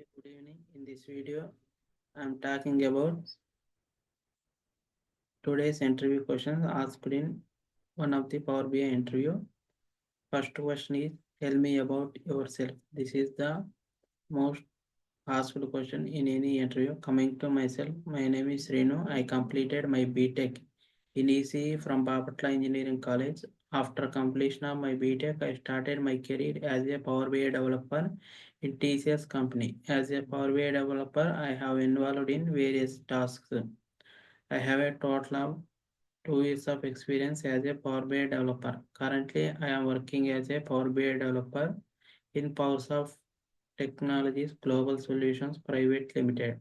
Good evening. In this video, I am talking about today's interview questions asked in one of the Power BI interview. First question is, tell me about yourself. This is the most asked question in any interview. Coming to myself, my name is Renu. I completed my BTech in ECE from Bapatla Engineering College. After completion of my BTech, I started my career as a Power BI developer in TCS company. As a Power BI developer, I have involved in various tasks. I have a total of 2 years of experience as a Power BI developer. Currently, I am working as a Power BI developer in PowerSoft Technologies Global Solutions Private Limited.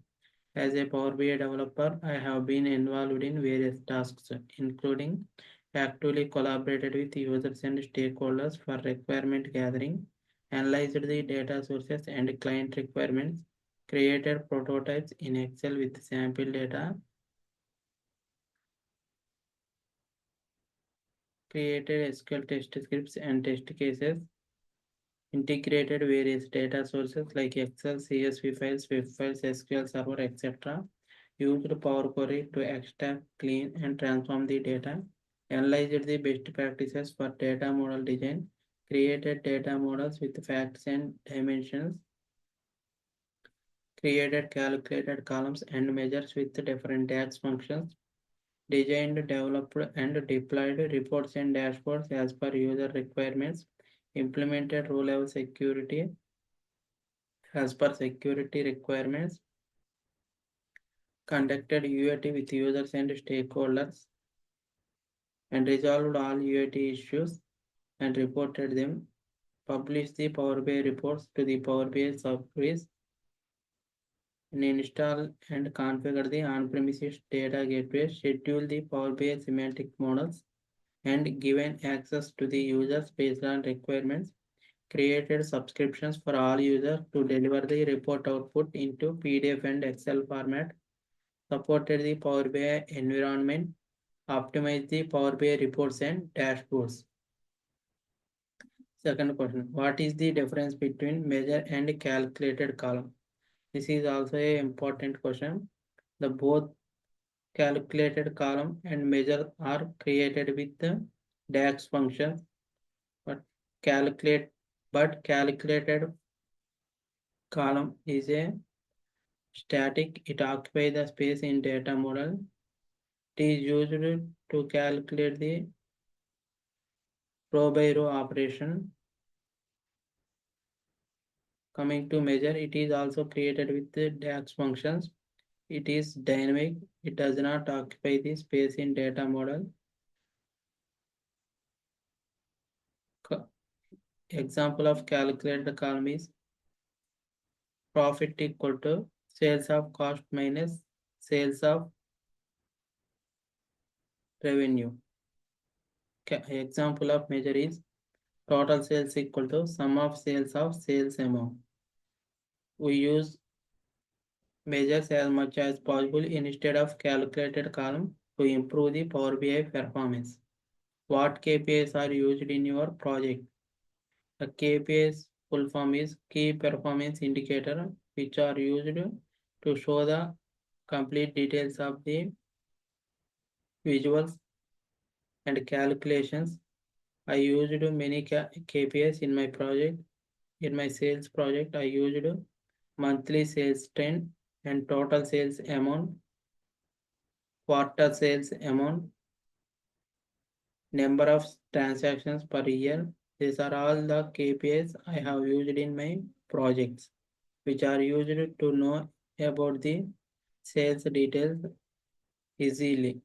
As a Power BI developer, I have been involved in various tasks, including actively collaborated with users and stakeholders for requirement gathering, analyzed the data sources and client requirements, created prototypes in Excel with sample data, created SQL test scripts and test cases, integrated various data sources like Excel, CSV files, web files, SQL Server, etc. Used Power Query to extract, clean, and transform the data. Analyzed the best practices for data model design. Created data models with facts and dimensions. Created calculated columns and measures with different DAX functions. Designed, developed, and deployed reports and dashboards as per user requirements. Implemented row-level security as per security requirements. Conducted UAT with users and stakeholders and resolved all UAT issues and reported them. Published the Power BI reports to the Power BI service and install and configure the on-premises data gateway. Schedule the Power BI semantic models and given access to the users based on requirements. Created subscriptions for all users to deliver the report output into PDF and Excel format. Supported the Power BI environment. Optimized the Power BI reports and dashboards. Second question, what is the difference between measure and calculated column? This is also an important question. The both calculated column and measure are created with the DAX functions, but calculated column is a static. It occupies the space in data model. It is used to calculate the row by row operation. Coming to measure, it is also created with the DAX functions. It is dynamic. It does not occupy the space in data model. Example of calculated column is profit equal to sales of cost minus sales of revenue. Example of measure is total sales equal to sum of sales amount. We use measures as much as possible instead of calculated column to improve the Power BI performance. What KPIs are used in your project? The KPIs full form is key performance indicator, which are used to show the complete details of the visuals and calculations. I used many KPIs in my project. In my sales project, I used monthly sales trend and total sales amount, quarter sales amount, number of transactions per year. These are all the KPIs I have used in my projects, which are used to know about the sales details easily.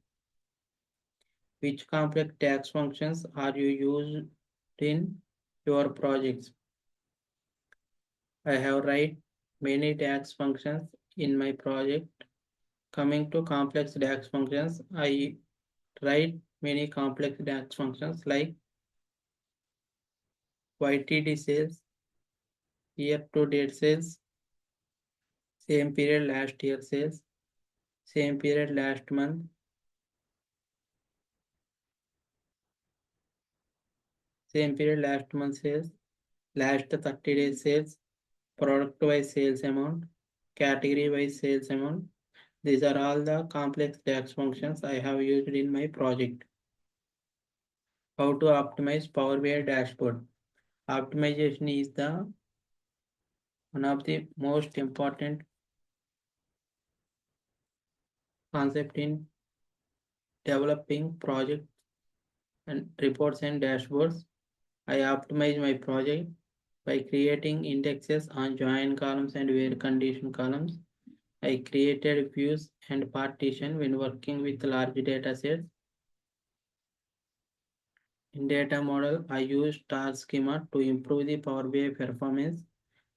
Which complex tax functions are you used in your projects? I have write many tax functions in my project. Coming to complex DAX functions, I write many complex DAX functions like YTD sales, year-to-date sales, same period last year sales, same period last month, same period last month sales, last 30 days sales, product-wise sales amount, category-wise sales amount. These are all the complex DAX functions I have used in my project. How to optimize Power BI dashboard. Optimization is the one of the most important concept in developing project and reports and dashboards. I optimize my project by creating indexes on join columns and where condition columns. I created views and partition when working with large data sets. In data model, I use star schema to improve the Power BI performance.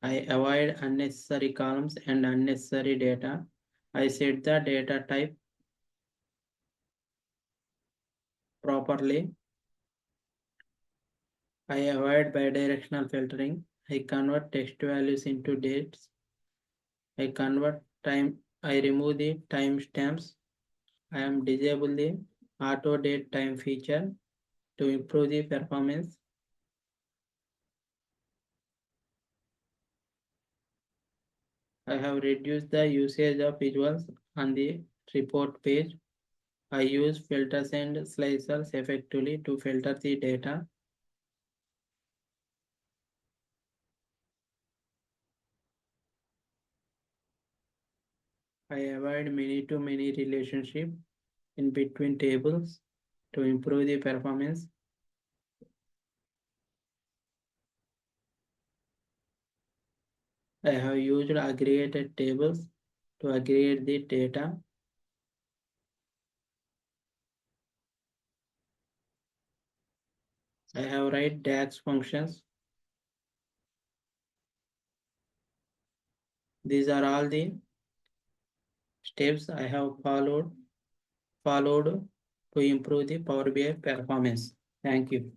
I avoid unnecessary columns and unnecessary data. I set the data type properly. I avoid bidirectional filtering. I convert text values into dates. I convert time. I remove the timestamps. I am disable the auto date time feature to improve the performance. I have reduced the usage of visuals on the report page. I use filters and slicers effectively to filter the data. I avoid many-to-many relationship in between tables to improve the performance. I have used aggregated tables to aggregate the data. I have write DAX functions. These are all the steps I have followed to improve the Power BI performance. Thank you.